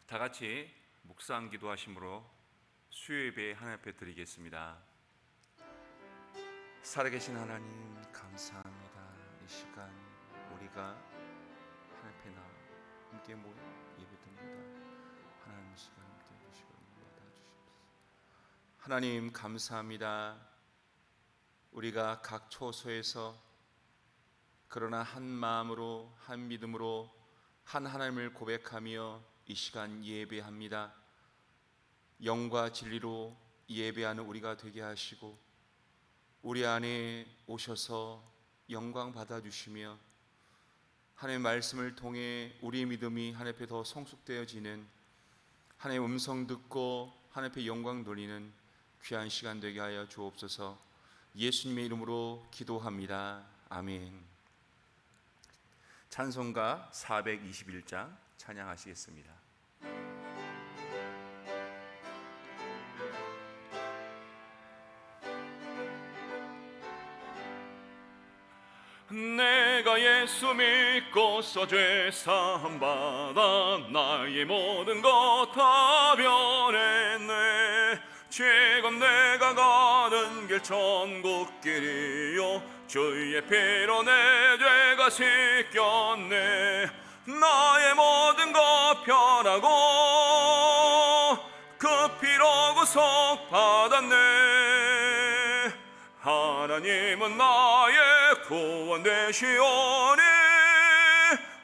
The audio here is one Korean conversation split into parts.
다 같이 묵상 기도하심으로 수요 예배 하나님 앞에 드리겠습니다. 살아계신 하나님 감사합니다. 이 시간 우리가 하나님 앞에 함께 모여 예배드립니다. 하나님 이 시간 함께 해주시고 받아주십시오. 하나님 감사합니다. 우리가 각 처소에서 그러나 한 마음으로 한 믿음으로 한 하나님을 고백하며 이 시간 예배합니다. 영과 진리로 예배하는 우리가 되게 하시고 우리 안에 오셔서 영광 받아주시며 하나님의 말씀을 통해 우리의 믿음이 하나님 앞에 더 성숙되어지는, 하나님의 음성 듣고 하나님 앞에 영광 돌리는 귀한 시간 되게 하여 주옵소서. 예수님의 이름으로 기도합니다. 아멘. 찬송가 421장 찬양하시겠습니다. 내가 예수 믿고서 죄 사함 받아 나의 모든 것 다 변했네. 지금 내가 가는 길 천국길이요 주의 피로 내 죄가 씻겼네. 나의 모든 것 변하고 그 피로 구속 받았네. 하나님은 나의 구원 되시오니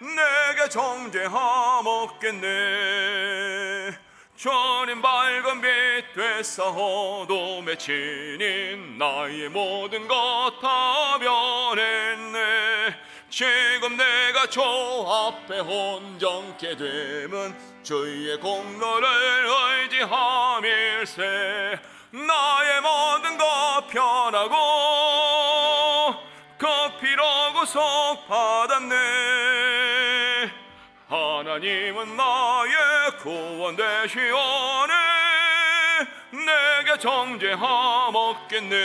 내게 정죄함 없겠네. 주님 밝은 빛 되사오도 맺히니 나의 모든 것 다 변했네. 지금 내가 주 앞에 온전케 됨은 주의 공로를 의지함일세. 나의 모든 것 변하고 그 피로 구속 받았네. 하나님은 나의 구원 되시오니 내게 정죄함 없겠네.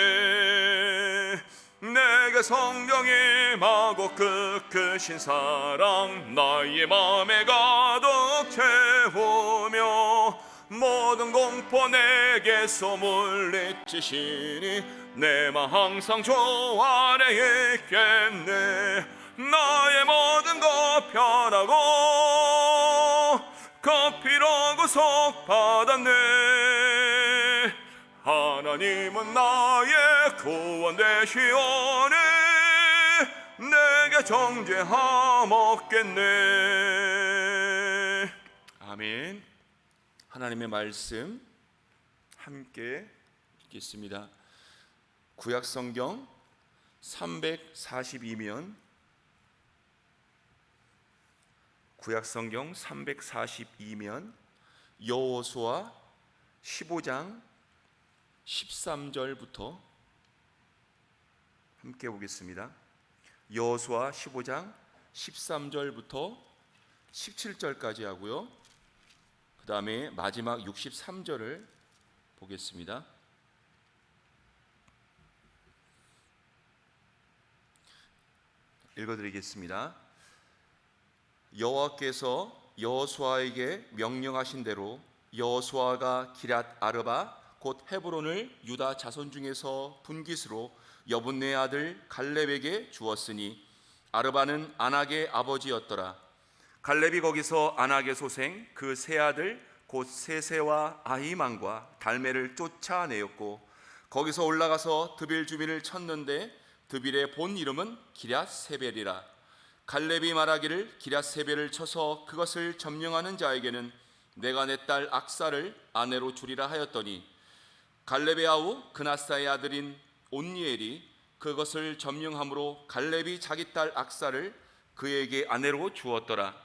내게 성령 임하고 그 크신 사랑 나의 마음에 가득 채우며 모든 공포 내게서 물리치시니 내 맘 항상 주 안에 있겠네. 나의 모든 것 변하고 그 피로 구속 받았네. 하나님은 나의 구원 되시오니 내게 정죄함 없겠네. 아멘. 하나님의 말씀 함께 읽겠습니다. 구약성경 342면 구약성경 342면 여호수아 15장 13절부터 함께 보겠습니다. 여호수아 15장 13절부터 17절까지 하고요. 그 다음에 마지막 63절을 보겠습니다. 읽어드리겠습니다. 여호와께서 여호수아에게 명령하신 대로 여호수아가 기럇 아르바 곧 헤브론을 유다 자손 중에서 분깃으로 여분네 아들 갈렙에게 주었으니 아르바는 아낙의 아버지였더라. 갈렙이 거기서 아낙의 소생 그 세 아들 곧 세세와 아히만과 달메를 쫓아내었고 거기서 올라가서 드빌 주민을 쳤는데 드빌의 본 이름은 기럇세벨이라. 갈렙이 말하기를 기럇세벨을 쳐서 그것을 점령하는 자에게는 내가 내 딸 악사를 아내로 주리라 하였더니 갈렙의 아우 그나사의 아들인 온니엘이 그것을 점령함으로 갈렙이 자기 딸 악사를 그에게 아내로 주었더라.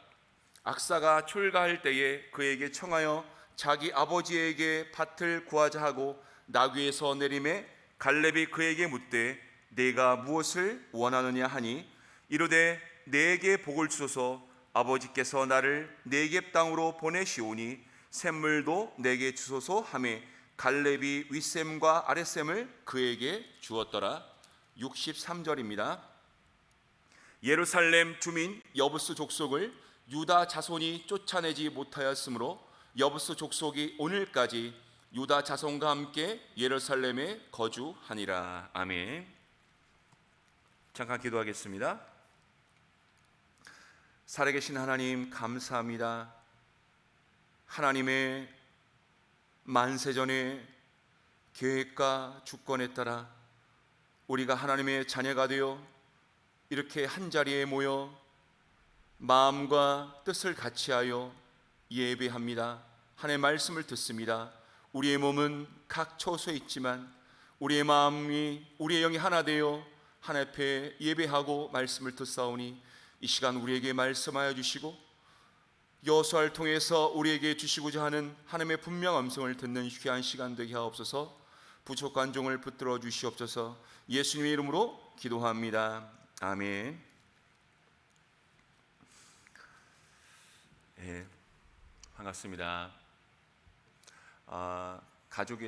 악사가 출가할 때에 그에게 청하여 자기 아버지에게 밭을 구하자 하고 나귀에서 내림에 갈렙이 그에게 묻되 내가 무엇을 원하느냐 하니 이르되 내게 복을 주소서. 아버지께서 나를 네겝 땅으로 보내시오니 샘물도 내게 주소서 하매 갈렙이 윗샘과 아랫샘을 그에게 주었더라. 63절입니다. 예루살렘 주민 여부스 족속을 유다 자손이 쫓아내지 못하였으므로 여부스 족속이 오늘까지 유다 자손과 함께 예루살렘에 거주하니라. 아멘. 잠깐 기도하겠습니다. 살아계신 하나님 감사합니다. 하나님의 만세전의 계획과 주권에 따라 우리가 하나님의 자녀가 되어 이렇게 한자리에 모여 마음과 뜻을 같이하여 예배합니다. 하나님의 말씀을 듣습니다. 우리의 몸은 각 처소에 있지만 우리의 마음이, 우리의 영이 하나 되어 하나님 앞에 예배하고 말씀을 듣사오니 이 시간 우리에게 말씀하여 주시고 여호수아를 통해서 우리에게 주시고자 하는 하나님의 분명한 음성을 듣는 귀한 시간 되게 하옵소서. 부족한 종을 붙들어 주시옵소서. 예수님의 이름으로 기도합니다. 아멘. 예, 반갑습니다.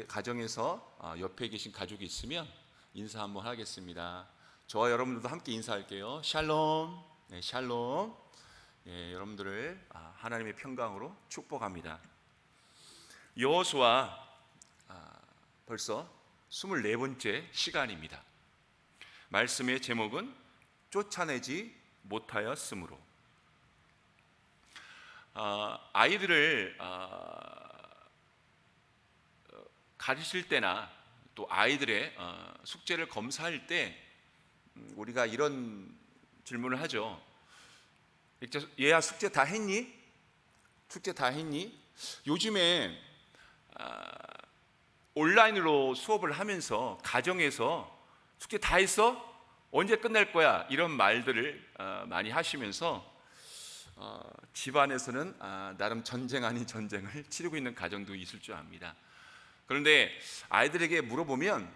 가정에서 옆에 계신 가족이 있으면 인사 한번 하겠습니다. 저와 여러분들도 함께 인사할게요. 샬롬. 네, 샬롬. 예, 여러분들을 하나님의 평강으로 축복합니다. 여호수아 벌써 24번째 시간입니다. 말씀의 제목은 쫓아내지 못하였으므로. 아이들을 가르칠 때나 또 아이들의 숙제를 검사할 때 우리가 이런 질문을 하죠. 얘야 숙제 다 했니? 숙제 다 했니? 요즘에 온라인으로 수업을 하면서 가정에서 숙제 다 했어? 언제 끝날 거야? 이런 말들을 많이 하시면서 집안에서는 나름 전쟁 아닌 전쟁을 치르고 있는 가정도 있을 줄 압니다. 그런데 아이들에게 물어보면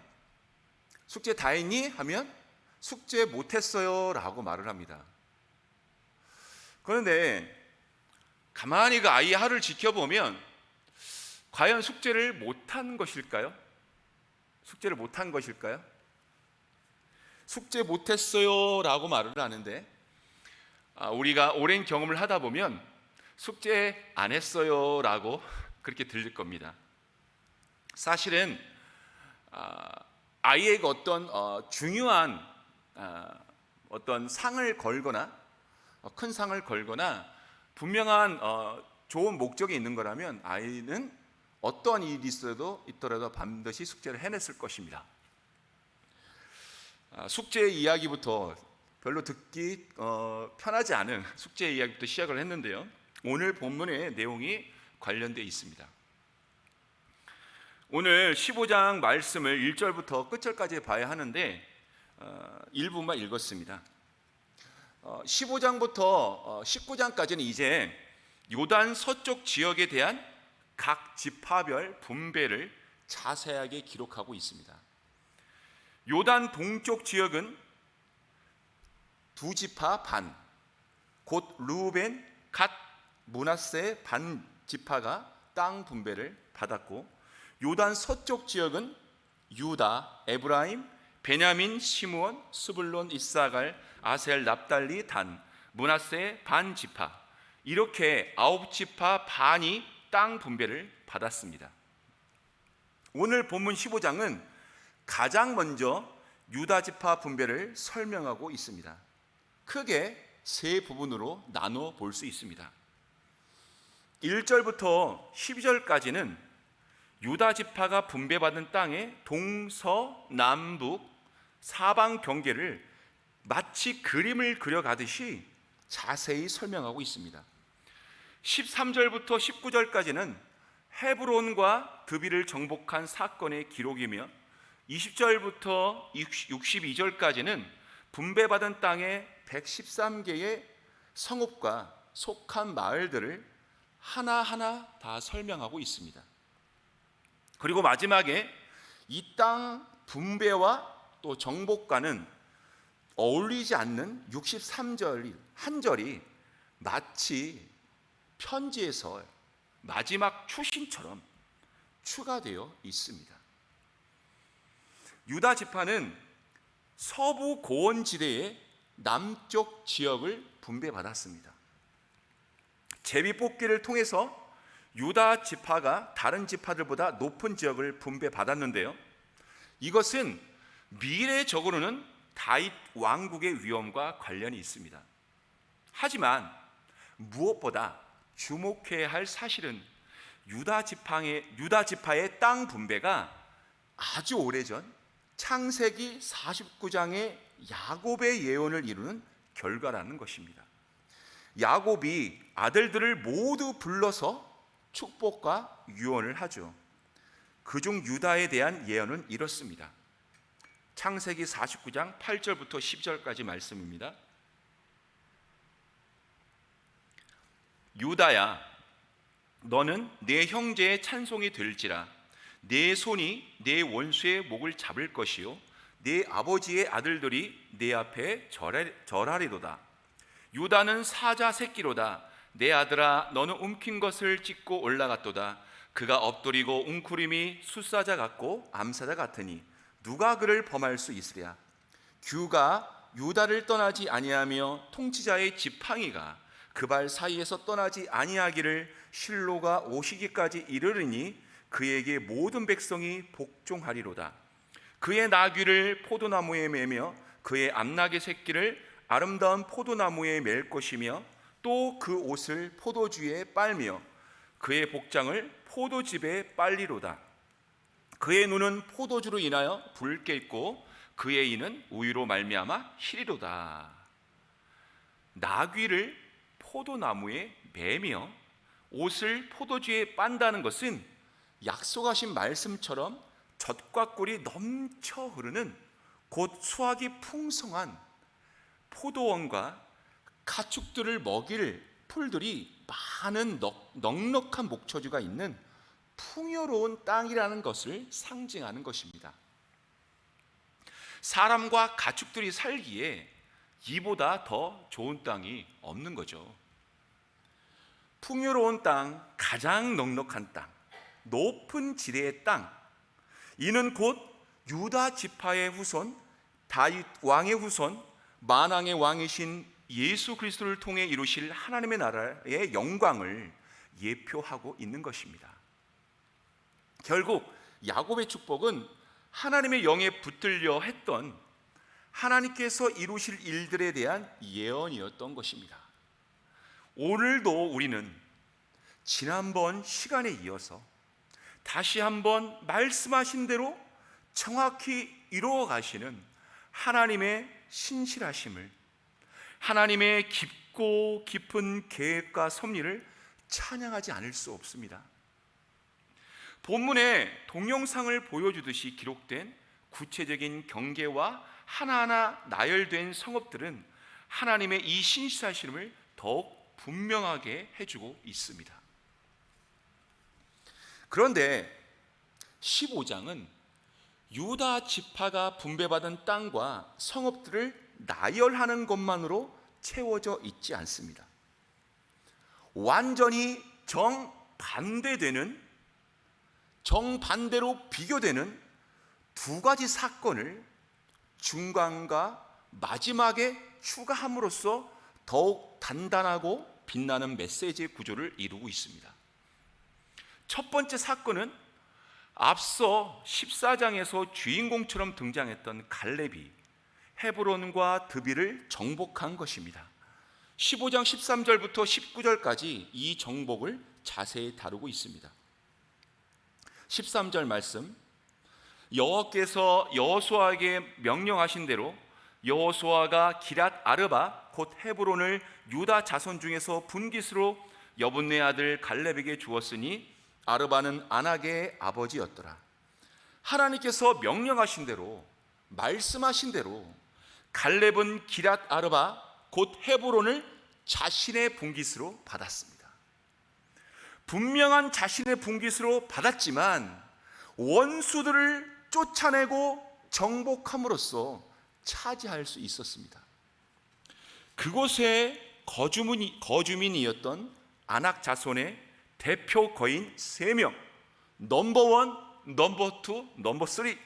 숙제 다 했니? 하면 숙제 못했어요 라고 말을 합니다. 그런데 가만히 그 아이의 하루를 지켜보면 과연 숙제를 못한 것일까요? 숙제를 못한 것일까요? 숙제 못했어요 라고 말을 하는데 우리가 오랜 경험을 하다 보면 숙제 안 했어요 라고 그렇게 들릴 겁니다. 사실은 아이에게 어떤 중요한 어떤 상을 걸거나 큰 상을 걸거나 분명한 좋은 목적이 있는 거라면 아이는 어떠한 일이 있더라도 반드시 숙제를 해냈을 것입니다. 숙제 이야기부터 별로 듣기 편하지 않은 숙제 이야기부터 시작을 했는데요. 오늘 본문의 내용이 관련되어 있습니다. 오늘 15장 말씀을 1절부터 끝절까지 봐야 하는데 일부만 읽었습니다. 15장부터 19장까지는 이제 요단 서쪽 지역에 대한 각 지파별 분배를 자세하게 기록하고 있습니다. 요단 동쪽 지역은 두 지파 반, 곧 르우벤, 갓, 므낫세 반 지파가 땅 분배를 받았고, 요단 서쪽 지역은 유다, 에브라임, 베냐민, 시므온, 스불론, 이사갈, 아셀, 납달리, 단, 므낫세 반 지파, 이렇게 9지파 반이 땅 분배를 받았습니다. 오늘 본문 15장은 가장 먼저 유다 지파 분배를 설명하고 있습니다. 크게 세 부분으로 나눠 볼 수 있습니다. 1절부터 12절까지는 유다 지파가 분배받은 땅의 동서남북 사방 경계를 마치 그림을 그려가듯이 자세히 설명하고 있습니다. 13절부터 19절까지는 헤브론과 드비를 정복한 사건의 기록이며 20절부터 62절까지는 분배받은 땅의 113개의 성읍과 속한 마을들을 하나하나 다 설명하고 있습니다. 그리고 마지막에 이 땅 분배와 또 정복과는 어울리지 않는 63절 한 절이 마치 편지에서 마지막 추신처럼 추가되어 있습니다. 유다 지파는 서부 고원지대의 남쪽 지역을 분배받았습니다. 제비 뽑기를 통해서 유다 지파가 다른 지파들보다 높은 지역을 분배받았는데요. 이것은 미래적으로는 다윗 왕국의 위엄과 관련이 있습니다. 하지만 무엇보다 주목해야 할 사실은 유다 지파의 땅 분배가 아주 오래전 창세기 49장의 야곱의 예언을 이루는 결과라는 것입니다. 야곱이 아들들을 모두 불러서 축복과 유언을 하죠. 그중 유다에 대한 예언은 이렇습니다. 창세기 49장 8절부터 10절까지 말씀입니다. 유다야, 너는 내 형제의 찬송이 될지라. 내 손이 내 원수의 목을 잡을 것이요 내 아버지의 아들들이 내 앞에 절하리로다. 유다는 사자 새끼로다. 내 아들아, 너는 움킨 것을 찢고 올라갔도다. 그가 엎드리고 웅크림이 숫사자 같고 암사자 같으니 누가 그를 범할 수 있으랴. 규가 유다를 떠나지 아니하며 통치자의 지팡이가 그 발 사이에서 떠나지 아니하기를 실로가 오시기까지 이르리니 그에게 모든 백성이 복종하리로다. 그의 나귀를 포도나무에 매며 그의 암나귀 새끼를 아름다운 포도나무에 맬 것이며 또 그 옷을 포도주에 빨며 그의 복장을 포도즙에 빨리로다. 그의 눈은 포도주로 인하여 붉게 있고 그의 이는 우유로 말미암아 희리로다. 나귀를 포도나무에 매며 옷을 포도주에 빤다는 것은 약속하신 말씀처럼 젖과 꿀이 넘쳐 흐르는 곧 수확이 풍성한 포도원과 가축들을 먹일 풀들이 많은 넉넉한 목초지가 있는 풍요로운 땅이라는 것을 상징하는 것입니다. 사람과 가축들이 살기에 이보다 더 좋은 땅이 없는 거죠. 풍요로운 땅, 가장 넉넉한 땅, 높은 지대의 땅, 이는 곧 유다 지파의 후손, 다윗 왕의 후손, 만왕의 왕이신 예수 그리스도를 통해 이루실 하나님의 나라의 영광을 예표하고 있는 것입니다. 결국 야곱의 축복은 하나님의 영에 붙들려 했던 하나님께서 이루실 일들에 대한 예언이었던 것입니다. 오늘도 우리는 지난번 시간에 이어서 다시 한번 말씀하신 대로 정확히 이루어 가시는 하나님의 신실하심을, 하나님의 깊고 깊은 계획과 섭리를 찬양하지 않을 수 없습니다. 본문에 동영상을 보여주듯이 기록된 구체적인 경계와 하나하나 나열된 성읍들은 하나님의 이 신실하심을 더욱 분명하게 해주고 있습니다. 그런데 15장은 유다 지파가 분배받은 땅과 성읍들을 나열하는 것만으로 채워져 있지 않습니다. 완전히 정반대로 비교되는 두 가지 사건을 중간과 마지막에 추가함으로써 더욱 단단하고 빛나는 메시지의 구조를 이루고 있습니다. 첫 번째 사건은 앞서 14장에서 주인공처럼 등장했던 갈렙이 헤브론과 드비를 정복한 것입니다. 15장 13절부터 19절까지 이 정복을 자세히 다루고 있습니다. 13절 말씀, 여호와께서 여호수아에게 명령하신 대로 여호수아가 기럇 아르바 곧 헤브론을 유다 자손 중에서 분깃으로 여분네 아들 갈렙에게 주었으니 아르바는 아낙의 아버지였더라. 하나님께서 명령하신 대로, 말씀하신 대로 갈렙은 기럇 아르바 곧 헤브론을 자신의 분깃으로 받았습니다. 분명한 자신의 분깃으로 받았지만 원수들을 쫓아내고 정복함으로써 차지할 수 있었습니다. 그곳에 거주민이었던 아낙 자손의 대표 거인 3명, 넘버 1, 넘버 2, 넘버 3,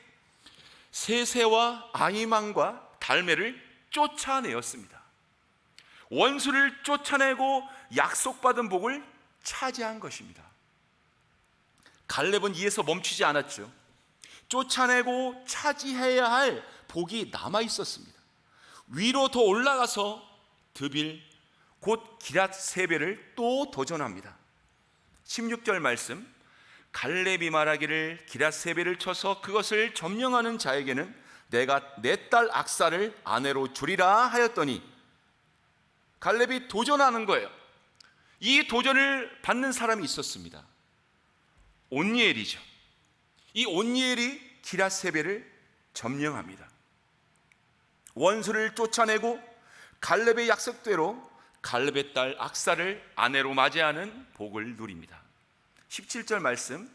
세세와 아히만과 달메를 쫓아내었습니다. 원수를 쫓아내고 약속받은 복을 차지한 것입니다. 갈렙은 이에서 멈추지 않았죠. 쫓아내고 차지해야 할 복이 남아 있었습니다. 위로 더 올라가서 드빌 곧 기랏 세벨을 또 도전합니다. 16절 말씀, 갈렙이 말하기를 기랏 세벨을 쳐서 그것을 점령하는 자에게는 내가 내 딸 악사를 아내로 주리라 하였더니, 갈렙이 도전하는 거예요. 이 도전을 받는 사람이 있었습니다. 온니엘이죠. 이 온니엘이 기랏 세벨을 점령합니다. 원수를 쫓아내고 갈렙의 약속대로 갈렙의 딸 악사를 아내로 맞이하는 복을 누립니다. 17절 말씀,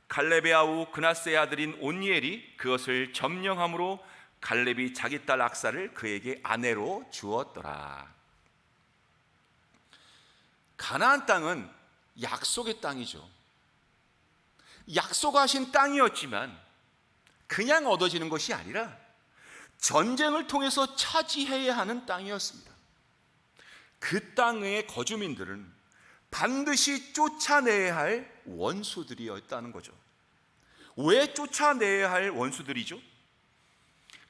갈렙의 아우 그나스의 아들인 온니엘이 그것을 점령함으로 갈렙이 자기 딸 악사를 그에게 아내로 주었더라. 가나안 땅은 약속의 땅이죠. 약속하신 땅이었지만 그냥 얻어지는 것이 아니라 전쟁을 통해서 차지해야 하는 땅이었습니다. 그 땅의 거주민들은 반드시 쫓아내야 할 원수들이었다는 거죠. 왜 쫓아내야 할 원수들이죠?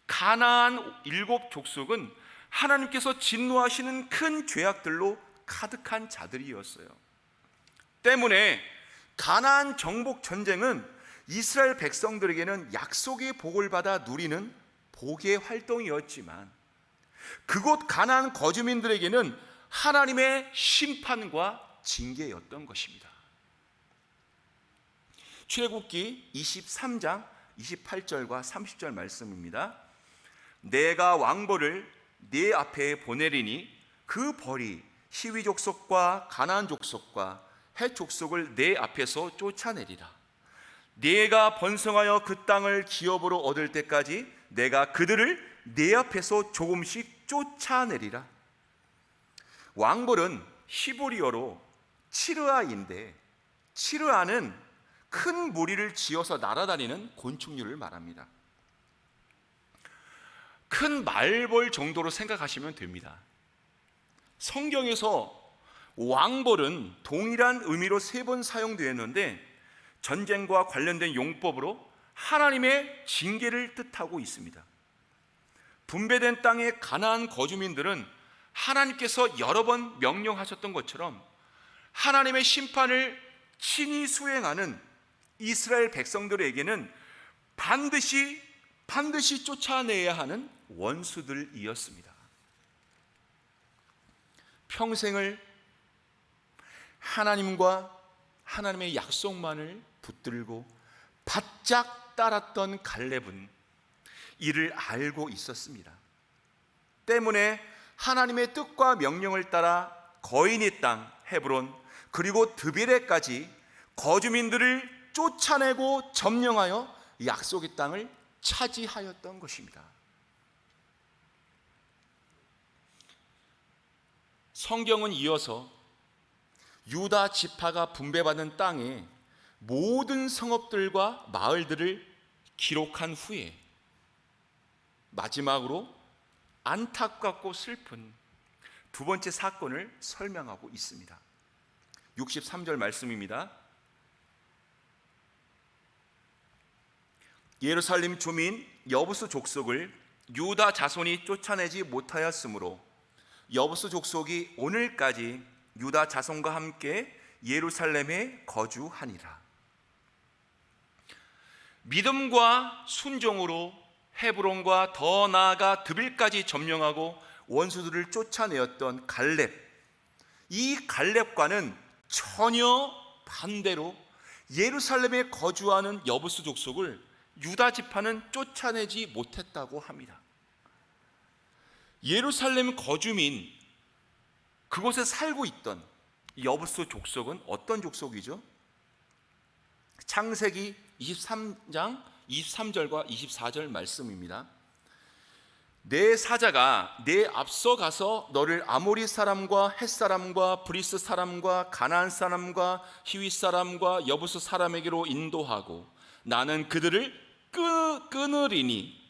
가나안 7족속은 하나님께서 진노하시는 큰 죄악들로 가득한 자들이었어요. 때문에 가나안 정복 전쟁은 이스라엘 백성들에게는 약속의 복을 받아 누리는 복의 활동이었지만, 그곳 가나안 거주민들에게는 하나님의 심판과 징계였던 것입니다. 출애굽기 23장 28절과 30절 말씀입니다. 내가 왕벌을 네 앞에 보내리니 그 벌이 시위 족속과 가나안 족속과 헷 족속을 네 앞에서 쫓아내리라. 네가 번성하여 그 땅을 기업으로 얻을 때까지 내가 그들을 네 앞에서 조금씩 쫓아내리라. 왕벌은 히브리어로 치르아인데, 치르아는 큰 무리를 지어서 날아다니는 곤충류를 말합니다. 큰 말벌 정도로 생각하시면 됩니다. 성경에서 왕벌은 동일한 의미로 3번 사용되었는데 전쟁과 관련된 용법으로 하나님의 징계를 뜻하고 있습니다. 분배된 땅의 가나안 거주민들은 하나님께서 여러 번 명령하셨던 것처럼 하나님의 심판을 친히 수행하는 이스라엘 백성들에게는 반드시 쫓아내야 하는 원수들이었습니다. 평생을 하나님과 하나님의 약속만을 붙들고 바짝 따랐던 갈렙은 이를 알고 있었습니다. 때문에 하나님의 뜻과 명령을 따라 거인의 땅 헤브론 그리고 드빌에까지 거주민들을 쫓아내고 점령하여 약속의 땅을 차지하였던 것입니다. 성경은 이어서 유다 지파가 분배받은 땅의 모든 성읍들과 마을들을 기록한 후에 마지막으로 안타깝고 슬픈 두 번째 사건을 설명하고 있습니다. 63절 말씀입니다. 예루살렘 주민 여부스 족속을 유다 자손이 쫓아내지 못하였으므로 여부스 족속이 오늘까지 유다 자손과 함께 예루살렘에 거주하니라. 믿음과 순종으로 헤브론과 더 나아가 드빌까지 점령하고 원수들을 쫓아내었던 갈렙, 이 갈렙과는 전혀 반대로 예루살렘에 거주하는 여부스 족속을 유다 지파는 쫓아내지 못했다고 합니다. 예루살렘 거주민, 그곳에 살고 있던 여부스 족속은 어떤 족속이죠? 창세기 23장 23절과 24절 말씀입니다. 내 사자가 내 앞서 가서 너를 아모리 사람과 헷 사람과 브리스 사람과 가나안 사람과 히윗 사람과 여부스 사람에게로 인도하고 나는 그들을 끊으리니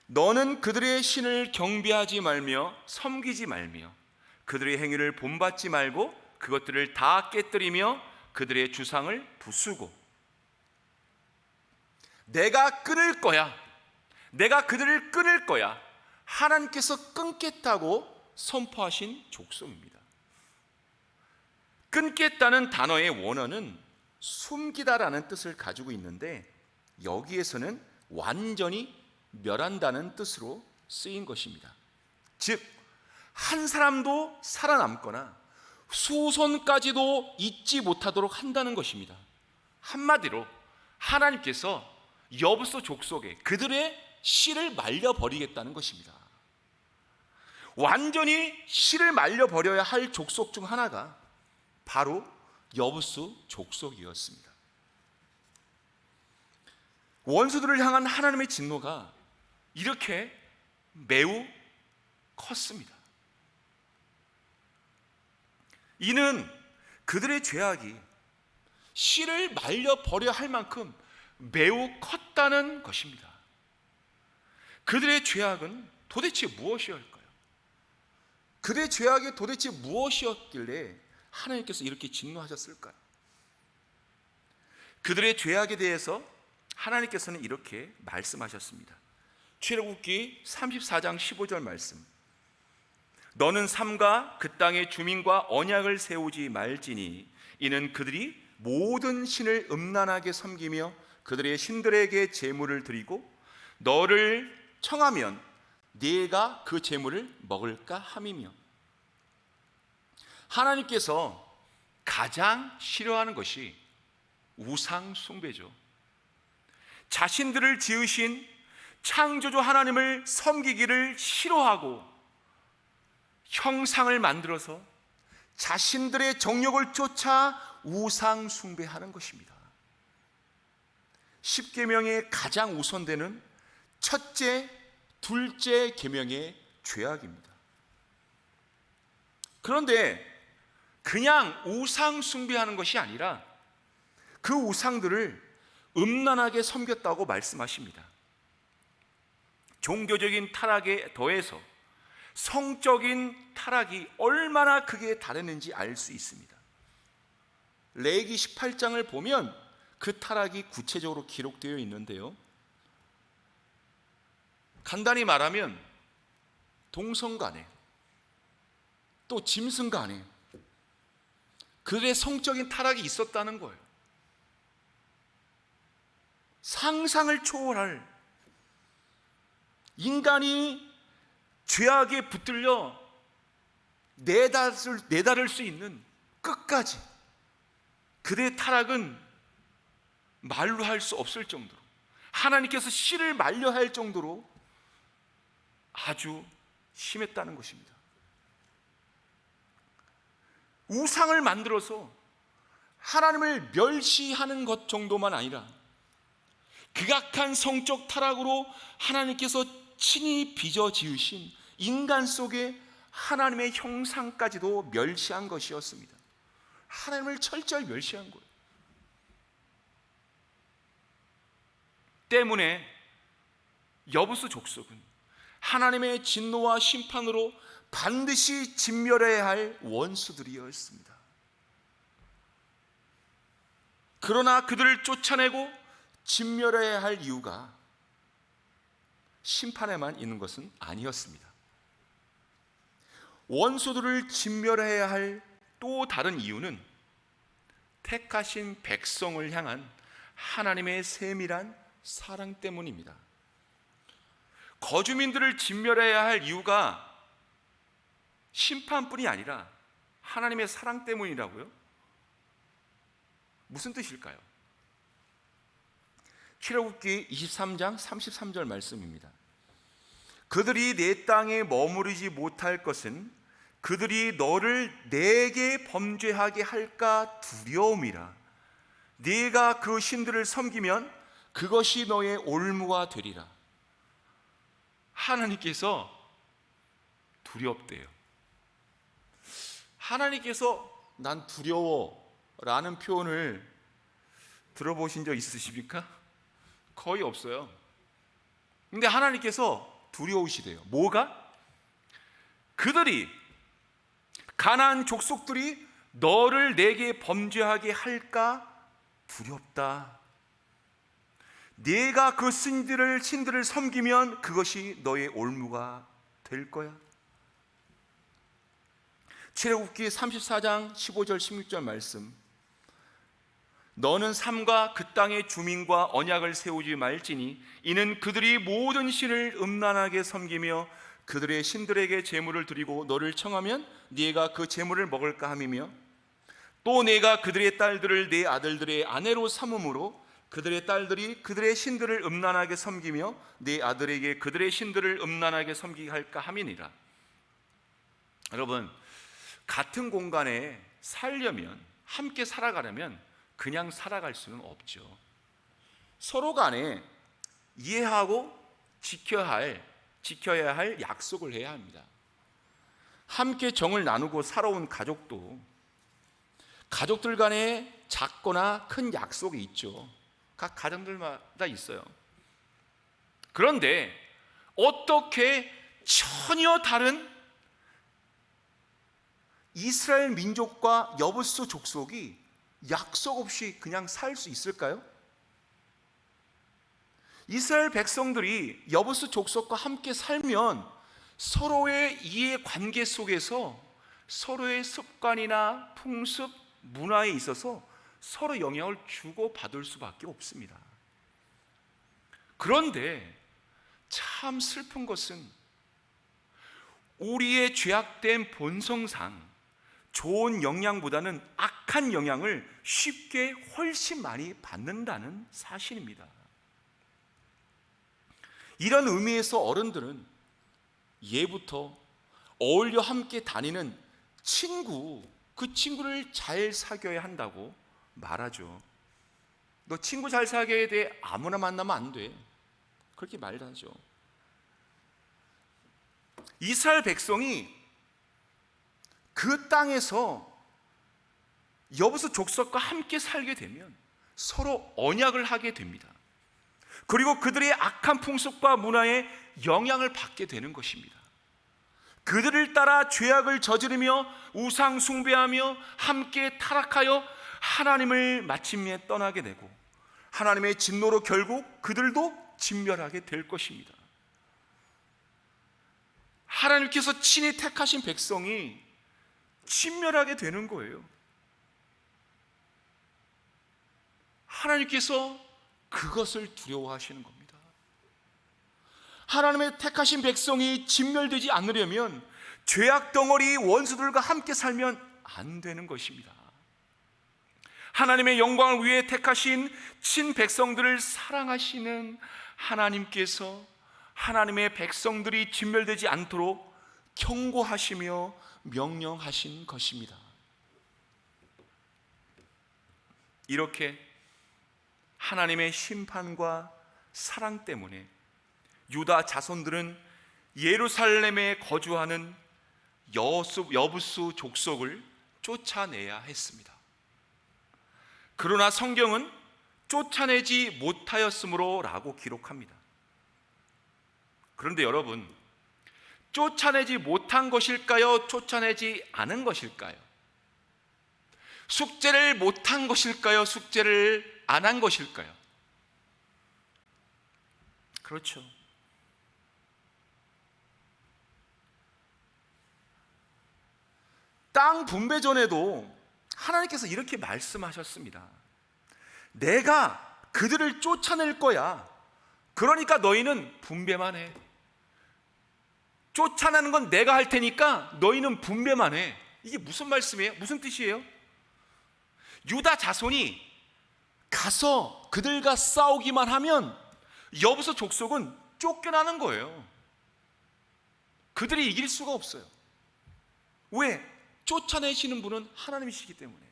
너는 그들의 신을 경배하지 말며 섬기지 말며 그들의 행위를 본받지 말고 그것들을 다 깨뜨리며 그들의 주상을 부수고 내가 끊을 거야, 내가 그들을 끊을 거야, 하나님께서 끊겠다고 선포하신 족속입니다. 끊겠다는 단어의 원어는 숨기다라는 뜻을 가지고 있는데 여기에서는 완전히 멸한다는 뜻으로 쓰인 것입니다. 즉, 한 사람도 살아남거나 후손까지도 잊지 못하도록 한다는 것입니다. 한마디로 하나님께서 여부수 족속에 그들의 씨를 말려버리겠다는 것입니다. 완전히 씨를 말려버려야 할 족속 중 하나가 바로 여부수 족속이었습니다. 원수들을 향한 하나님의 진노가 이렇게 매우 컸습니다. 이는 그들의 죄악이 씨를 말려버려야 할 만큼 매우 컸다는 것입니다. 그들의 죄악은 도대체 무엇이었을까요? 그들의 죄악이 도대체 무엇이었길래 하나님께서 이렇게 진노하셨을까요? 그들의 죄악에 대해서 하나님께서는 이렇게 말씀하셨습니다. 출애굽기 34장 15절 말씀. 너는 삼가 그 땅의 주민과 언약을 세우지 말지니 이는 그들이 모든 신을 음란하게 섬기며 그들의 신들에게 제물을 드리고 너를 청하면 네가 그 제물을 먹을까 함이며. 하나님께서 가장 싫어하는 것이 우상 숭배죠. 자신들을 지으신 창조주 하나님을 섬기기를 싫어하고 형상을 만들어서 자신들의 정욕을 쫓아 우상 숭배하는 것입니다. 십계명의 가장 우선되는 첫째, 둘째 계명의 죄악입니다. 그런데 그냥 우상 숭배하는 것이 아니라 그 우상들을 음란하게 섬겼다고 말씀하십니다. 종교적인 타락에 더해서 성적인 타락이 얼마나 크게 다르는지 알 수 있습니다. 레위기 18장을 보면 그 타락이 구체적으로 기록되어 있는데요, 간단히 말하면 동성간에 또 짐승간에 그들의 성적인 타락이 있었다는 거예요. 상상을 초월할, 인간이 죄악에 붙들려 내다를 수 있는 끝까지 그들의 타락은 말로 할 수 없을 정도로, 하나님께서 씨를 말려 할 정도로 아주 심했다는 것입니다. 우상을 만들어서 하나님을 멸시하는 것 정도만 아니라 극악한 성적 타락으로 하나님께서 친히 빚어 지으신 인간 속에 하나님의 형상까지도 멸시한 것이었습니다. 하나님을 철저히 멸시한 거예요. 때문에 여부수 족속은 하나님의 진노와 심판으로 반드시 진멸해야 할 원수들이었습니다. 그러나 그들을 쫓아내고 진멸해야 할 이유가 심판에만 있는 것은 아니었습니다. 원수들을 진멸해야 할 또 다른 이유는 택하신 백성을 향한 하나님의 세밀한 사랑 때문입니다. 거주민들을 진멸해야 할 이유가 심판뿐이 아니라 하나님의 사랑 때문이라고요? 무슨 뜻일까요? 출애굽기 23장 33절 말씀입니다. 그들이 내 땅에 머무르지 못할 것은 그들이 너를 내게 범죄하게 할까 두려움이라. 네가 그 신들을 섬기면 그것이 너의 올무가 되리라. 하나님께서 두렵대요. 하나님께서 난 두려워라는 표현을 들어보신 적 있으십니까? 거의 없어요. 근데 하나님께서 두려우시대요. 뭐가? 그들이, 가나안 족속들이 너를 내게 범죄하게 할까 두렵다. 네가 그 신들을 섬기면 그것이 너의 올무가 될 거야. 출애굽기 34장 15절 16절 말씀. 너는 삼가 그 땅의 주민과 언약을 세우지 말지니 이는 그들이 모든 신을 음란하게 섬기며 그들의 신들에게 제물을 드리고 너를 청하면 네가 그 제물을 먹을까 함이며 또 내가 그들의 딸들을 네 아들들의 아내로 삼음으로 그들의 딸들이 그들의 신들을 음란하게 섬기며 네 아들에게 그들의 신들을 음란하게 섬기게 할까 함이니라. 여러분, 같은 공간에 살려면, 함께 살아가려면 그냥 살아갈 수는 없죠. 서로 간에 이해하고 지켜야 할 약속을 해야 합니다. 함께 정을 나누고 살아온 가족들 간에 작거나 큰 약속이 있죠. 각 가정들마다 있어요. 그런데 어떻게 전혀 다른 이스라엘 민족과 여부수 족속이 약속 없이 그냥 살 수 있을까요? 이스라엘 백성들이 여부수 족속과 함께 살면 서로의 이해 관계 속에서 서로의 습관이나 풍습, 문화에 있어서 서로 영향을 주고 받을 수밖에 없습니다. 그런데 참 슬픈 것은 우리의 죄악된 본성상 좋은 영향보다는 악한 영향을 쉽게 훨씬 많이 받는다는 사실입니다. 이런 의미에서 어른들은 예부터 어울려 함께 다니는 그 친구를 잘 사귀어야 한다고 말하죠. 너 친구 잘 사귀어야 돼. 아무나 만나면 안 돼. 그렇게 말하죠. 이스라엘 백성이 그 땅에서 여부수 족속과 함께 살게 되면 서로 언약을 하게 됩니다. 그리고 그들의 악한 풍습과 문화에 영향을 받게 되는 것입니다. 그들을 따라 죄악을 저지르며 우상 숭배하며 함께 타락하여 하나님을 마침내 떠나게 되고 하나님의 진노로 결국 그들도 진멸하게 될 것입니다. 하나님께서 친히 택하신 백성이 진멸하게 되는 거예요. 하나님께서 그것을 두려워하시는 겁니다. 하나님의 택하신 백성이 진멸되지 않으려면 죄악 덩어리 원수들과 함께 살면 안 되는 것입니다. 하나님의 영광을 위해 택하신 친백성들을 사랑하시는 하나님께서 하나님의 백성들이 진멸되지 않도록 경고하시며 명령하신 것입니다. 이렇게 하나님의 심판과 사랑 때문에 유다 자손들은 예루살렘에 거주하는 여부수 족속을 쫓아내야 했습니다. 그러나 성경은 쫓아내지 못하였으므로 라고 기록합니다. 그런데 여러분, 쫓아내지 못한 것일까요? 쫓아내지 않은 것일까요? 숙제를 못한 것일까요? 숙제를 안 한 것일까요? 그렇죠. 땅 분배 전에도 하나님께서 이렇게 말씀하셨습니다. 내가 그들을 쫓아낼 거야. 그러니까 너희는 분배만 해. 쫓아내는 건 내가 할 테니까 너희는 분배만 해. 이게 무슨 말씀이에요? 무슨 뜻이에요? 유다 자손이 가서 그들과 싸우기만 하면 여부수 족속은 쫓겨나는 거예요. 그들이 이길 수가 없어요. 왜? 쫓아내시는 분은 하나님이시기 때문에.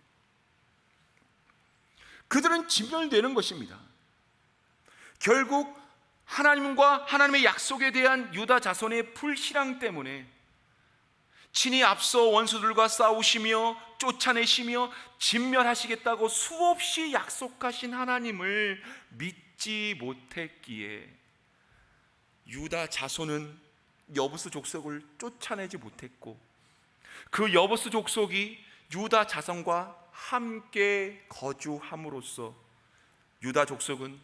그들은 진멸되는 것입니다. 결국 하나님과 하나님의 약속에 대한 유다 자손의 불신앙 때문에 친히 앞서 원수들과 싸우시며 쫓아내시며 진멸하시겠다고 수없이 약속하신 하나님을 믿지 못했기에 유다 자손은 여부수 족속을 쫓아내지 못했고 그 여부수 족속이 유다 자손과 함께 거주함으로써 유다 족속은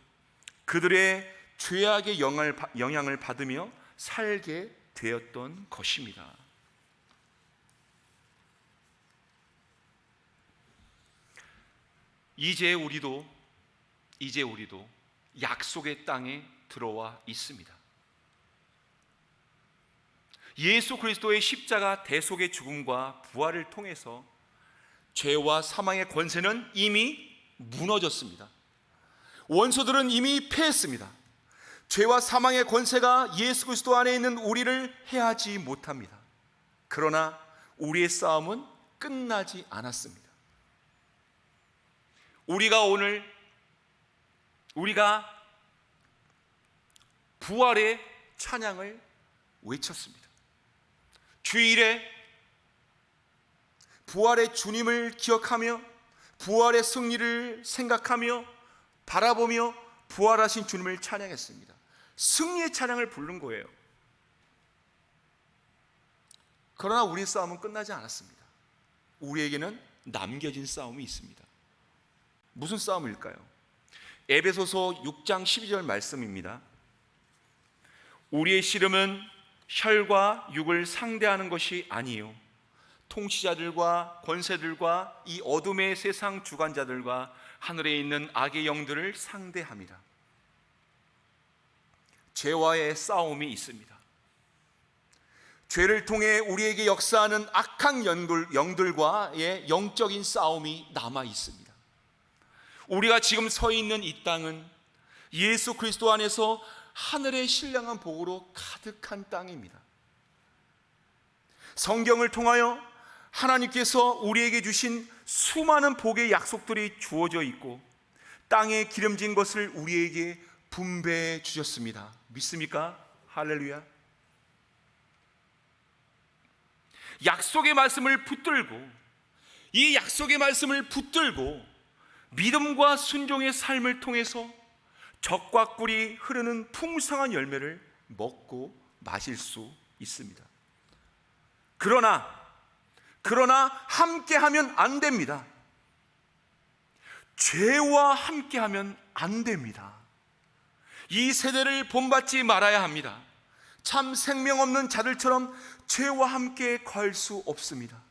그들의 죄악의 영향을 받으며 살게 되었던 것입니다. 이제 우리도 약속의 땅에 들어와 있습니다. 예수 그리스도의 십자가 대속의 죽음과 부활을 통해서 죄와 사망의 권세는 이미 무너졌습니다. 원수들은 이미 패했습니다. 죄와 사망의 권세가 예수 그리스도 안에 있는 우리를 해하지 못합니다. 그러나 우리의 싸움은 끝나지 않았습니다. 우리가 부활의 찬양을 외쳤습니다. 주일에 부활의 주님을 기억하며 부활의 승리를 생각하며 바라보며 부활하신 주님을 찬양했습니다. 승리의 찬양을 부른 거예요. 그러나 우리의 싸움은 끝나지 않았습니다. 우리에게는 남겨진 싸움이 있습니다. 무슨 싸움일까요? 에베소서 6장 12절 말씀입니다. 우리의 씨름은 혈과 육을 상대하는 것이 아니요 통치자들과 권세들과 이 어둠의 세상 주관자들과 하늘에 있는 악의 영들을 상대합니다. 죄와의 싸움이 있습니다. 죄를 통해 우리에게 역사하는 악한 영들과의 영적인 싸움이 남아 있습니다. 우리가 지금 서 있는 이 땅은 예수 그리스도 안에서 하늘의 신령한 복으로 가득한 땅입니다. 성경을 통하여 하나님께서 우리에게 주신 수많은 복의 약속들이 주어져 있고 땅에 기름진 것을 우리에게 분배해 주셨습니다. 믿습니까? 할렐루야. 약속의 말씀을 붙들고 이 약속의 말씀을 붙들고 믿음과 순종의 삶을 통해서 적과 꿀이 흐르는 풍성한 열매를 먹고 마실 수 있습니다. 그러나 함께하면 안 됩니다. 죄와 함께하면 안 됩니다. 이 세대를 본받지 말아야 합니다. 참 생명 없는 자들처럼 죄와 함께 갈 수 없습니다.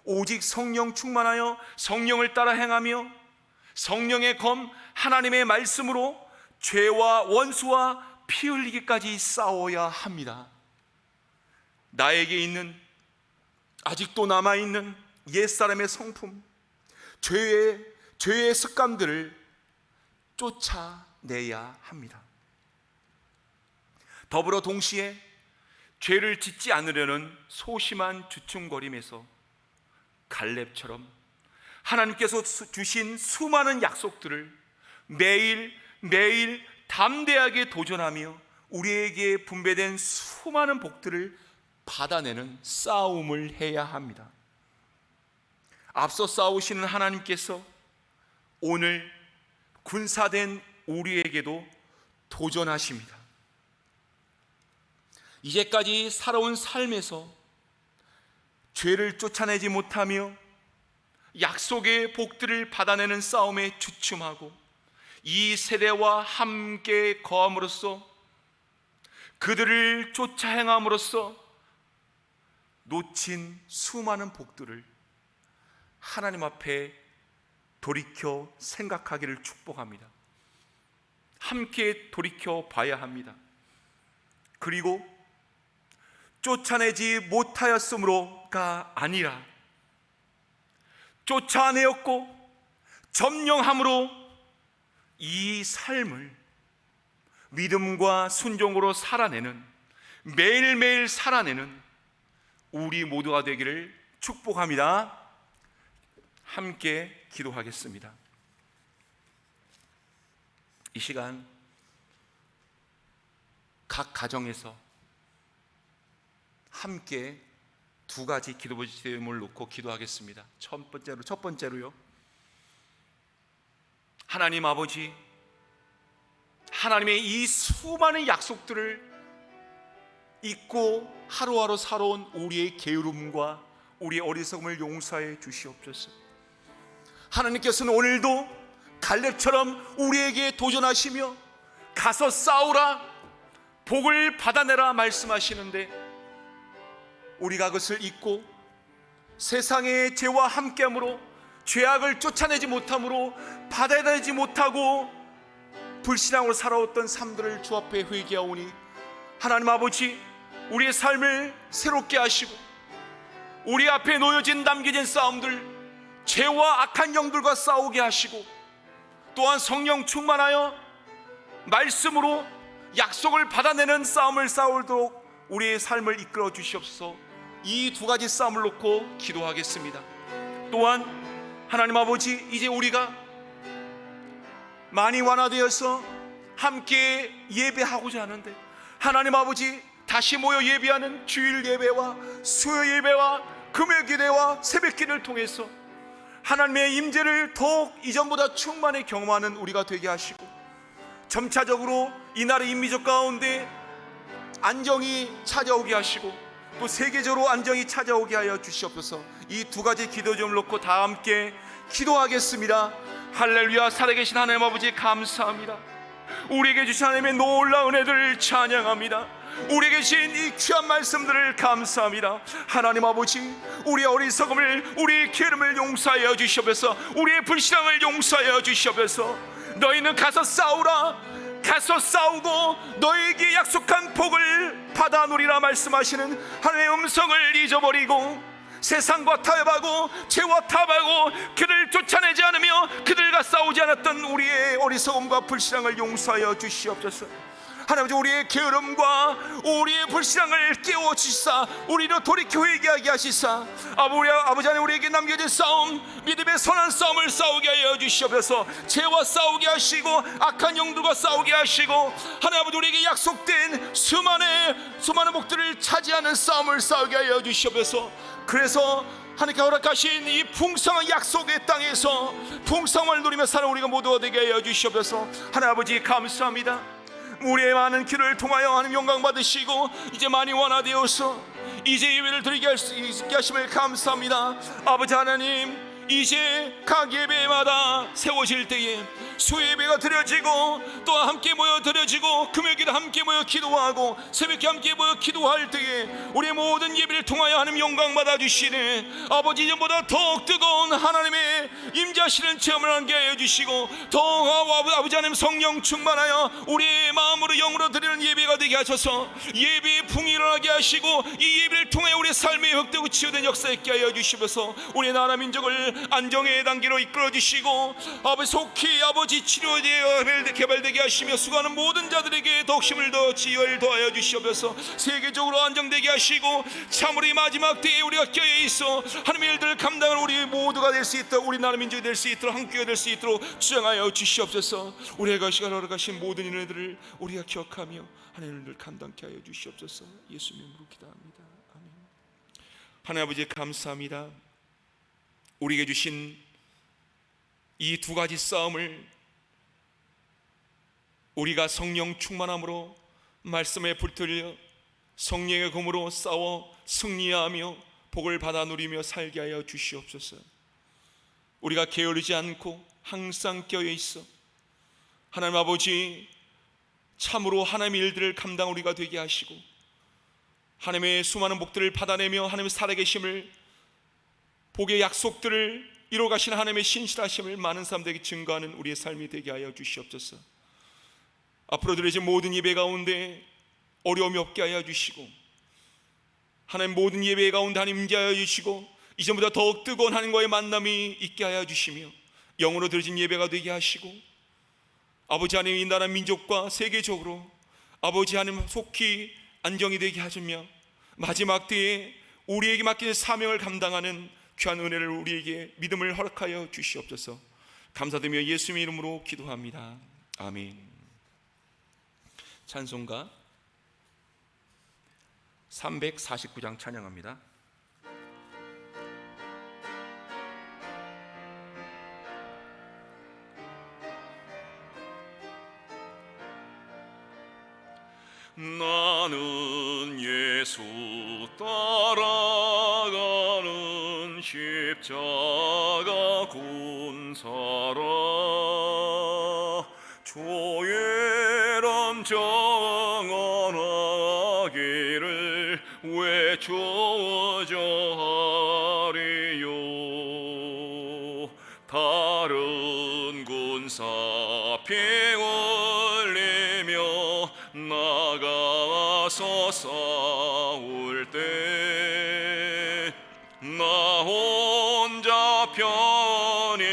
오직 성령 충만하여 성령을 따라 행하며 성령의 검 하나님의 말씀으로 죄와 원수와 피 흘리기까지 싸워야 합니다. 나에게 있는 아직도 남아있는 옛사람의 성품, 죄의 습관들을 쫓아내야 합니다. 더불어 동시에 죄를 짓지 않으려는 소심한 주춤거림에서 갈렙처럼 하나님께서 주신 수많은 약속들을 매일 담대하게 도전하며 우리에게 분배된 수많은 복들을 받아내는 싸움을 해야 합니다. 앞서 싸우시는 하나님께서 오늘 군사된 우리에게도 도전하십니다. 이제까지 살아온 삶에서 죄를 쫓아내지 못하며 약속의 복들을 받아내는 싸움에 주춤하고 이 세대와 함께 거함으로써 그들을 쫓아 행함으로써 놓친 수많은 복들을 하나님 앞에 돌이켜 생각하기를 축복합니다. 함께 돌이켜 봐야 합니다. 그리고 쫓아내지 못하였으므로가 아니라 쫓아내었고 점령함으로 이 삶을 믿음과 순종으로 살아내는, 매일매일 살아내는 우리 모두가 되기를 축복합니다. 함께 기도하겠습니다. 이 시간 각 가정에서 함께 두 가지 기도 제목을 놓고 기도하겠습니다. 첫 번째로요. 하나님 아버지, 하나님의 이 수많은 약속들을 잊고 하루하루 살아온 우리의 게으름과 우리의 어리석음을 용서해 주시옵소서. 하나님께서는 오늘도 갈렙처럼 우리에게 도전하시며 가서 싸우라, 복을 받아내라 말씀하시는데, 우리가 그것을 잊고 세상의 죄와 함께함으로 죄악을 쫓아내지 못함으로 받아내지 못하고 불신앙으로 살아왔던 삶들을 주 앞에 회개하오니, 하나님 아버지, 우리의 삶을 새롭게 하시고 우리 앞에 놓여진 남겨진 싸움들, 죄와 악한 영들과 싸우게 하시고, 또한 성령 충만하여 말씀으로 약속을 받아내는 싸움을 싸우도록 우리의 삶을 이끌어 주시옵소서. 이 두 가지 싸움을 놓고 기도하겠습니다. 또한 하나님 아버지, 이제 우리가 많이 완화되어서 함께 예배하고자 하는데, 하나님 아버지, 다시 모여 예배하는 주일 예배와 수요 예배와 금요 예배와 새벽 기도를 통해서 하나님의 임재를 더욱 이전보다 충만히 경험하는 우리가 되게 하시고, 점차적으로 이 나라의 인민족 가운데 안정이 찾아오게 하시고, 또 세계적으로 안정이 찾아오게 하여 주시옵소서. 이 두 가지 기도 좀 놓고 다 함께 기도하겠습니다. 할렐루야. 살아계신 하나님 아버지, 감사합니다. 우리에게 주신 하나님의 놀라운 은혜들을 찬양합니다. 우리에게 주신 이 귀한 말씀들을 감사합니다. 하나님 아버지, 우리의 어리석음을, 우리의 게으름을 용서하여 주시옵소서. 우리의 불신앙을 용서하여 주시옵소서. 너희는 가서 싸우라, 가서 싸우고 너희에게 약속한 복을 받아 누리라 말씀하시는 하나님의 음성을 잊어버리고 세상과 타협하고 죄와 타협하고 그들을 쫓아내지 않으며 그들과 싸우지 않았던 우리의 어리석음과 불신앙을 용서하여 주시옵소서. 하나님, 우리의 게으름과 우리의 불신앙을 깨워주시사 우리로 돌이켜 회개하게 하시사, 아버지 하나님, 우리에게 남겨진 싸움, 믿음의 선한 싸움을 싸우게 하여 주시옵소서. 죄와 싸우게 하시고 악한 영들과 싸우게 하시고, 하나님 아버지, 우리에게 약속된 수많은 복들을 차지하는 싸움을 싸우게 하여 주시옵소서. 그래서 하나님께 허락하신 이 풍성한 약속의 땅에서 풍성을 누리며 사는 우리가 모두가 되게 하여 주시옵소서. 하나님 아버지, 감사합니다. 우리의 많은 기도를 통하여 하나님 영광 받으시고 이제 많이 완화되어서 이제 예배를 드리게 할 수 있게 하심을 감사합니다. 아버지 하나님, 이제 각 예배마다 세워질 때에 수요 예배가 드려지고 또 함께 모여 드려지고 금요일에 함께 모여 기도하고 새벽에 함께 모여 기도할 때에 우리의 모든 예배를 통하여 하나님 영광 받아주시네. 아버지, 이전보다 더욱 뜨거운 하나님의 임재하시는 체험을 하게 하여 주시고, 더욱 아버지 하나님 성령 충만하여 우리의 마음으로 영으로 드리는 예배가 되게 하셔서 예배의 풍이 일어나게 하시고, 이 예배를 통해 우리의 삶의 흑되고 치유된 역사 있게 하여 주시면서 우리의 나라 민족을 안정의 단계로 이끌어 주시고, 아버지 속히 아버지 치료되어 개발되게 하시며 수고하는 모든 자들에게 더욱 힘을 더 지혜를 더하여 주시옵소서. 세계적으로 안정되게 하시고 참으로 이 마지막 때에 우리가 껴여 있어 하나님의 일들을 감당하는 우리 모두가 될 수 있도록, 우리 나라 민족이 될 수 있도록, 한국교회가 될 수 있도록 주장하여 주시옵소서. 우리가 시간 허락하신 모든 인애들을 우리가 기억하며 하나님의 일을 감당케 하여 주시옵소서. 예수 이름으로 기도합니다. 아멘. 하나님 아버지, 감사합니다. 우리에게 주신 이 두 가지 싸움을 우리가 성령 충만함으로 말씀에 불들여 성령의 검으로 싸워 승리하며 복을 받아 누리며 살게 하여 주시옵소서. 우리가 게으르지 않고 항상 껴여 있어 하나님 아버지, 참으로 하나님의 일들을 감당 우리가 되게 하시고 하나님의 수많은 복들을 받아내며 하나님의 살아계심을, 복의 약속들을 이루어가신 하나님의 신실하심을 많은 사람들에게 증거하는 우리의 삶이 되게 하여 주시옵소서. 앞으로 드려진 모든 예배 가운데 어려움이 없게 하여 주시고, 하나님 모든 예배 가운데 하나님 임재하여 주시고 이전보다 더욱 뜨거운 하나님과의 만남이 있게 하여 주시며 영으로 드려진 예배가 되게 하시고, 아버지 하나님, 이 나라 민족과 세계적으로 아버지 하나님 속히 안정이 되게 하시며 마지막 때에 우리에게 맡긴 사명을 감당하는 귀한 은혜를 우리에게 믿음을 허락하여 주시옵소서. 감사드리며 예수님의 이름으로 기도합니다. 아멘. 찬송가 349장 찬양합니다. 나는 예수 따라가는 십자가 군사라 조예람 정언하기를 외쳐져 하리요. 다른 군사 피 흘리며 나가서 싸울 때 나 혼자 편히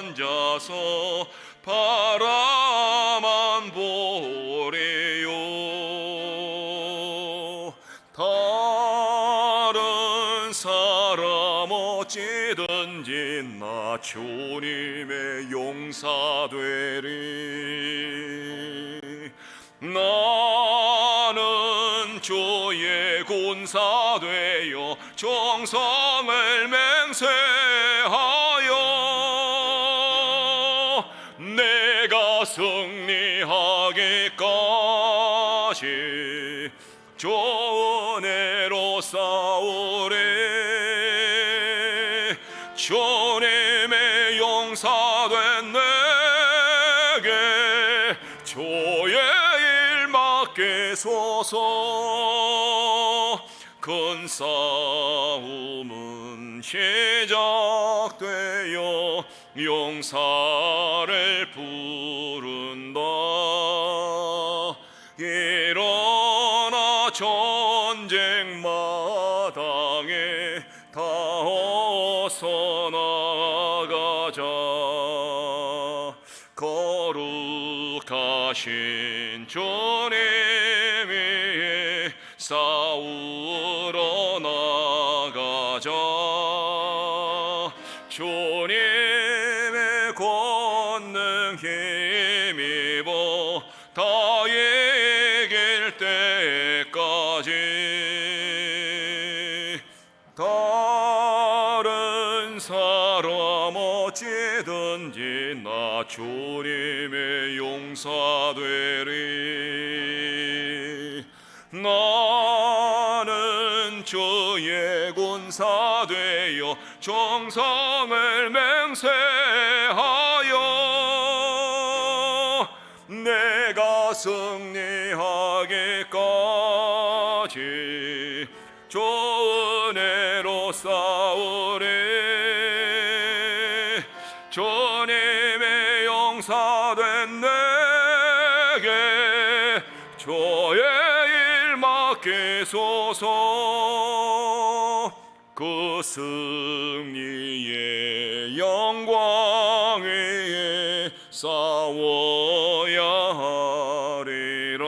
앉아서 바라만 보리요. 다른 사람 어찌든지 나 주님의 용사 되리. 나는 주의 군사 되어 정성을 맹세하여 내가 승리하기까지 주 은혜로 싸우리. 주님의 용사된 내게 주의 일 맡기소서. 큰 싸움은 시작되어 용사를 부른다. 일어나 전쟁 마당에 다 어서 나가자. 거룩하신 주님 위에 싸우러 나가자. 주님의 권능 힘입어 다 이길 때까지. 다른 사람 어찌든지 나 주님의 용사 되리. 나는 주의 군사 되어 정성을 맹세하여 내가 승리하기까지 주 은혜로 싸우리. 주님의 용사된 내게 주의 일 맡기소서. 그 승리의 영광 위에 싸워야 하리라.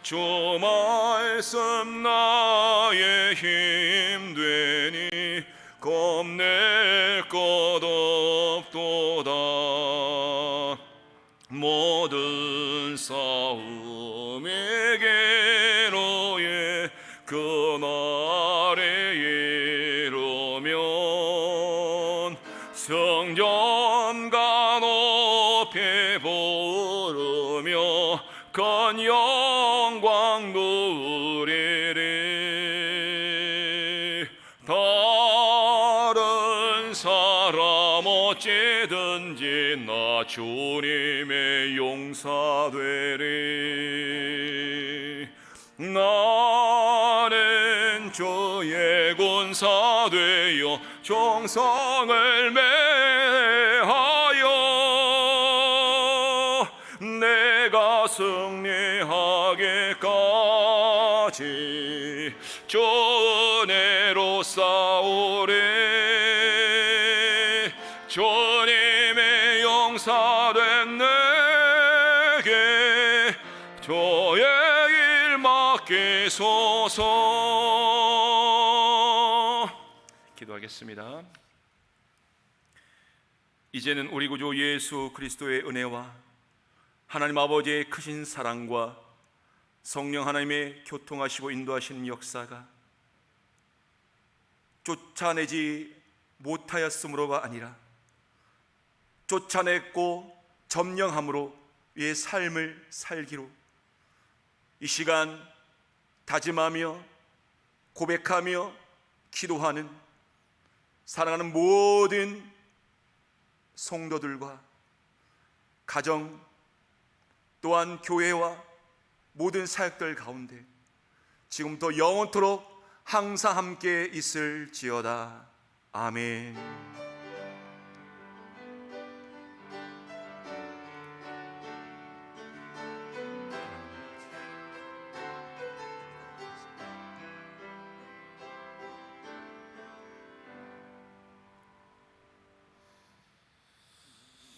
주 말씀 나의 힘 되니 겁낼 것 없도다. 모든 싸움 이기로에 그날에 이르면 성전가 높이 부르며 큰 영광 누리리. 다른 사람 어찌든지 나 주님의 용사 되리. 나는 주의 군사 되어 정성을 매하여 내가 승리하기까지 주 은혜로 싸우리. 주님의 용사된 내게 주의 일 맡기소서. 기도하겠습니다. 이제는 우리 구주 예수 그리스도의 은혜와 하나님 아버지의 크신 사랑과 성령 하나님의 교통하시고 인도하시는 역사가 쫓아내지 못하였으므로가 아니라 쫓아냈고 점령함으로 의 삶을 살기로 이 시간 다짐하며 고백하며 기도하는 사랑하는 모든 성도들과 가정 또한 교회와 모든 사역들 가운데 지금부터 영원토록 항상 함께 있을지어다. 아멘.